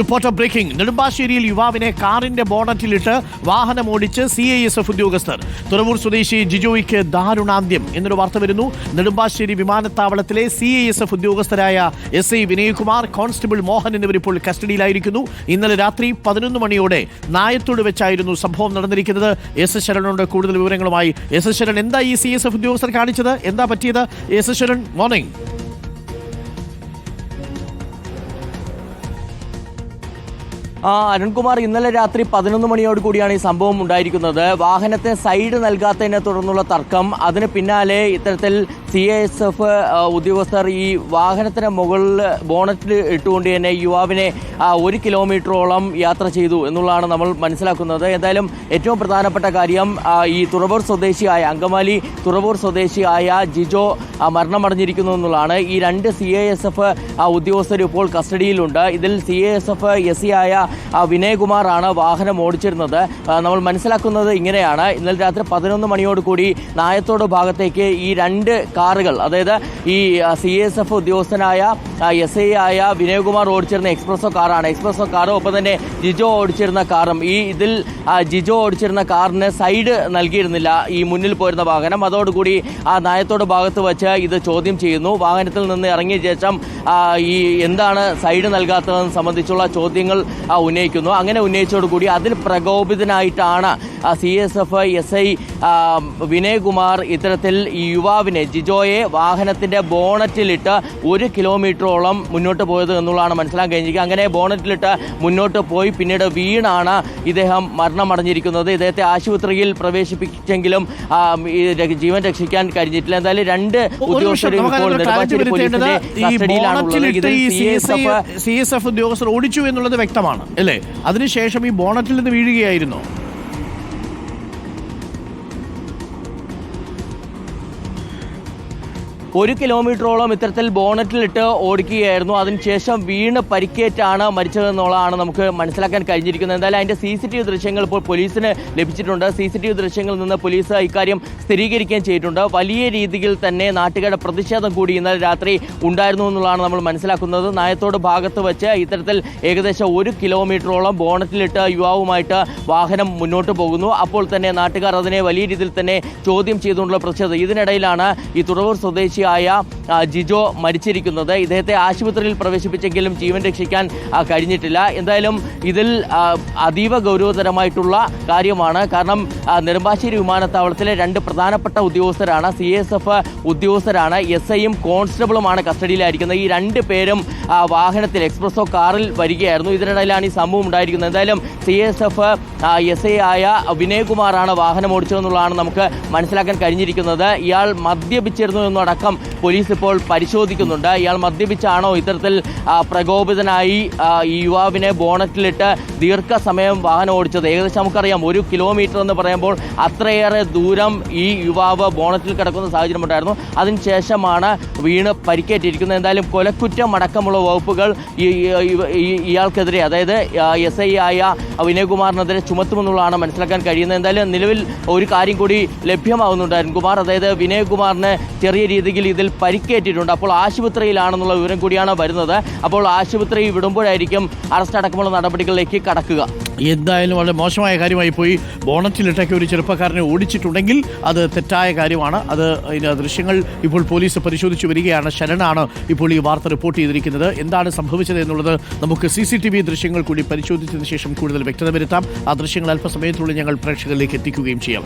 Reporter breaking. നെടുമ്പാശ്ശേരിയിൽ യുവാവിനെ കാറിന്റെ ബോണറ്റിലിട്ട് വാഹനമോടിച്ച് CISF ഉദ്യോഗസ്ഥർ. തുറവൂർ സ്വദേശി ജിജോയ്ക്ക് ദാരുണാന്ത്യം എന്നൊരു വാർത്ത വരുന്നു. നെടുമ്പാശ്ശേരി വിമാനത്താവളത്തിലെ CISF ഉദ്യോഗസ്ഥരായ SI വിനയകുമാർ, കോൺസ്റ്റബിൾ മോഹൻ എന്നിവരിപ്പോൾ കസ്റ്റഡിയിലായിരിക്കുന്നു. ഇന്നലെ രാത്രി 11 മണിയോടെ നായത്തോട് വെച്ചായിരുന്നു സംഭവം നടന്നിരിക്കുന്നത്. S ശരണുണ്ട് കൂടുതൽ വിവരങ്ങളുമായി. S ശരൺ, എന്താ ഈ CISF ഉദ്യോഗസ്ഥർ കാണിച്ചത്? എന്താ പറ്റിയത്? S Sharan, morning. അരുൺകുമാർ, ഇന്നലെ രാത്രി 11 മണിയോട് കൂടിയാണ് ഈ സംഭവം ഉണ്ടായിരിക്കുന്നത്. വാഹനത്തെ സൈഡ് നൽകാത്തതിനെ തുടർന്നുള്ള തർക്കം, അതിന് പിന്നാലെ ഇത്തരത്തിൽ CISF ഉദ്യോഗസ്ഥർ ഈ വാഹനത്തിന് മുകളിൽ ബോണറ്റിൽ ഇട്ടുകൊണ്ട് തന്നെ യുവാവിനെ 1 കിലോമീറ്ററോളം യാത്ര ചെയ്തു എന്നുള്ളതാണ് നമ്മൾ മനസ്സിലാക്കുന്നത്. എന്തായാലും ഏറ്റവും പ്രധാനപ്പെട്ട കാര്യം, ഈ തുറവൂർ സ്വദേശിയായ അങ്കമാലി തുറവൂർ സ്വദേശിയായ ജിജോ മരണമടഞ്ഞിരിക്കുന്നു എന്നുള്ളതാണ്. ഈ 2 CISF ഉദ്യോഗസ്ഥർ ഇപ്പോൾ കസ്റ്റഡിയിലുണ്ട്. ഇതിൽ CISF SI ആയ വിനയകുമാറാണ് വാഹനം ഓടിച്ചിരുന്നത്. നമ്മൾ മനസ്സിലാക്കുന്നത് ഇങ്ങനെയാണ്: ഇന്നലെ രാത്രി 11 മണിയോട് കൂടി നായത്തോട് ഭാഗത്തേക്ക് ഈ 2 കാറുകൾ, അതായത് ഈ CISF ഉദ്യോഗസ്ഥനായ SI ആയ വിനയകുമാർ ഓടിച്ചിരുന്ന എക്സ്പ്രസോ കാറാണ്. എക്സ്പ്രസോ കാറും ഒപ്പം തന്നെ ജിജോ ഓടിച്ചിരുന്ന കാറും. ഇതിൽ ജിജോ ഓടിച്ചിരുന്ന കാറിന് സൈഡ് നൽകിയിരുന്നില്ല ഈ മുന്നിൽ പോരുന്ന വാഹനം. അതോടുകൂടി നായത്തോട് ഭാഗത്ത് വെച്ച് ഇത് ചോദ്യം ചെയ്യുന്നു. വാഹനത്തിൽ നിന്ന് ഇറങ്ങിയ ശേഷം ഈ എന്താണ് സൈഡ് നൽകാത്തതെന്ന് സംബന്ധിച്ചുള്ള ചോദ്യങ്ങൾ ഉന്നയിക്കുന്നു. അങ്ങനെ ഉന്നയിച്ചതോടുകൂടി അതിൽ പ്രകോപിതനായിട്ടാണ് CISF SI വിനയകുമാർ ഇത്തരത്തിൽ ഈ യുവാവിനെ, ജിജോയെ, വാഹനത്തിന്റെ ബോണറ്റിലിട്ട് 1 കിലോമീറ്ററോളം മുന്നോട്ട് പോയത് എന്നുള്ളതാണ് മനസ്സിലാക്കാൻ കഴിഞ്ഞിരിക്കുക. അങ്ങനെ ബോണറ്റിലിട്ട് മുന്നോട്ട് പോയി പിന്നീട് വീണാണ് ഇദ്ദേഹം മരണമടഞ്ഞിരിക്കുന്നത്. ഇദ്ദേഹത്തെ ആശുപത്രിയിൽ പ്രവേശിപ്പിച്ചെങ്കിലും ജീവൻ രക്ഷിക്കാൻ കഴിഞ്ഞിട്ടില്ല. എന്തായാലും 2 ഉദ്യോഗസ്ഥരും ഇപ്പോൾ നെടുമ്പാശ്ശേരി പോലീസിന്റെ കസ്റ്റഡിയിലാണുള്ളത്. CISF ഉദ്യോഗസ്ഥർ ഓടിച്ചു എന്നുള്ളത് വ്യക്തമാണ് അല്ലേ? അതിനുശേഷം ഈ ബോണറ്റിൽ നിന്ന് വീഴുകയായിരുന്നു. 1 കിലോമീറ്ററോളം ഇത്തരത്തിൽ ബോണറ്റിലിട്ട് ഓടിക്കുകയായിരുന്നു. അതിനുശേഷം വീണ് പരിക്കേറ്റാണ് മരിച്ചതെന്നുള്ളതാണ് നമുക്ക് മനസ്സിലാക്കാൻ കഴിഞ്ഞിരിക്കുന്നത്. എന്തായാലും അതിന്റെ CCTV ദൃശ്യങ്ങൾ ഇപ്പോൾ പോലീസിന് ലഭിച്ചിട്ടുണ്ട്. CCTV ദൃശ്യങ്ങളിൽ നിന്ന് പോലീസ് ഇക്കാര്യം സ്ഥിരീകരിക്കുകയും ചെയ്തിട്ടുണ്ട്. വലിയ രീതിയിൽ തന്നെ നാട്ടുകാരുടെ പ്രതിഷേധം കൂടി ഇന്നലെ രാത്രി ഉണ്ടായിരുന്നു എന്നുള്ളതാണ് നമ്മൾ മനസ്സിലാക്കുന്നത്. നായത്തോട് ഭാഗത്ത് വെച്ച് ഇത്തരത്തിൽ ഏകദേശം 1 കിലോമീറ്ററോളം ബോണറ്റിലിട്ട് യുവാവുമായിട്ട് വാഹനം മുന്നോട്ട് പോകുന്നു. അപ്പോൾ തന്നെ നാട്ടുകാർ അതിനെ വലിയ രീതിയിൽ തന്നെ ചോദ്യം ചെയ്തുകൊണ്ടുള്ള പ്രതിഷേധം. ഇതിനിടയിലാണ് ഈ തുറവൂർ സ്വദേശിയായ ജിജോ മരിച്ചിരിക്കുന്നത്. ഇദ്ദേഹത്തെ ആശുപത്രിയിൽ പ്രവേശിപ്പിച്ചെങ്കിലും ജീവൻ രക്ഷിക്കാൻ കഴിഞ്ഞിട്ടില്ല. എന്തായാലും ഇതിൽ അതീവ ഗൗരവതരമായിട്ടുള്ള കാര്യമാണ്. കാരണം നെടുമ്പാശ്ശേരി വിമാനത്താവളത്തിലെ 2 പ്രധാനപ്പെട്ട ഉദ്യോഗസ്ഥരാണ്, CISF ഉദ്യോഗസ്ഥരാണ്. SIയും കോൺസ്റ്റബിളുമാണ് കസ്റ്റഡിയിലായിരിക്കുന്നത്. ഈ 2 പേരും വാഹനത്തിൽ എക്സ്പ്രസോ കാറിൽ വരികയായിരുന്നു. ഇതിനിടയിലാണ് ഈ സംഭവം ഉണ്ടായിരിക്കുന്നത്. എന്തായാലും CISF SI ആയ വിനയകുമാറാണ് വാഹനം ഓടിച്ചതെന്നുള്ളതാണ് നമുക്ക് മനസ്സിലാക്കാൻ കഴിഞ്ഞിരിക്കുന്നത്. ഇയാൾ മദ്യപിച്ചിരുന്നു എന്നടക്കം പോലീസ് ഇപ്പോൾ പരിശോധിക്കുന്നുണ്ട്. ഇയാൾ മദ്യപിച്ചാണോ ഇത്തരത്തിൽ പ്രകോപിതനായി ഈ യുവാവിനെ ബോണറ്റിലിട്ട് ദീർഘസമയം വാഹനം ഓടിച്ചത്? ഏകദേശം നമുക്കറിയാം 1 കിലോമീറ്റർ എന്ന് പറയുമ്പോൾ അത്രയേറെ ദൂരം ഈ യുവാവ് ബോണറ്റിൽ കിടക്കുന്ന സാഹചര്യം ഉണ്ടായിരുന്നു. അതിനുശേഷമാണ് വീണ് പരിക്കേറ്റിരിക്കുന്നത്. എന്തായാലും കൊലക്കുറ്റം അടക്കമുള്ള വകുപ്പുകൾ ഇയാൾക്കെതിരെ, അതായത് SI ആയ വിനയകുമാറിനെതിരെ ചുമത്തുമെന്നുള്ളതാണ് മനസ്സിലാക്കാൻ കഴിയുന്നത്. എന്തായാലും നിലവിൽ ഒരു കാര്യം കൂടി ലഭ്യമാകുന്നുണ്ട് അരുൺകുമാർ, അതായത് വിനയകുമാറിന് ചെറിയ രീതിയിൽ ഇതിൽ പരിക്കേറ്റിട്ടുണ്ട്. അപ്പോൾ ആശുപത്രിയിലാണെന്നുള്ള വിവരം കൂടിയാണ് വരുന്നത്. അപ്പോൾ ആശുപത്രി വിടുമ്പോഴായിരിക്കും അറസ്റ്റ് അടക്കമുള്ള നടപടികളിലേക്ക് കടക്കുക. എന്തായാലും വളരെ മോശമായ കാര്യമായി പോയി. ബോണറ്റിലിട്ടൊക്കെ ഒരു ചെറുപ്പക്കാരനെ ഓടിച്ചിട്ടുണ്ടെങ്കിൽ അത് തെറ്റായ കാര്യമാണ്. അതിൻ്റെ ദൃശ്യങ്ങൾ ഇപ്പോൾ പോലീസ് പരിശോധിച്ചു വരികയാണ്. ശരണാണ് ഇപ്പോൾ ഈ വാർത്ത റിപ്പോർട്ട് ചെയ്തിരിക്കുന്നത്. എന്താണ് സംഭവിച്ചത് എന്നുള്ളത് നമുക്ക് CCTV ദൃശ്യങ്ങൾ കൂടി പരിശോധിച്ചതിന് ശേഷം കൂടുതൽ വ്യക്തത വരുത്താം. ആ ദൃശ്യങ്ങൾ അല്പസമയത്തുള്ളിൽ ഞങ്ങൾ പ്രേക്ഷകരിലേക്ക് എത്തിക്കുകയും ചെയ്യാം.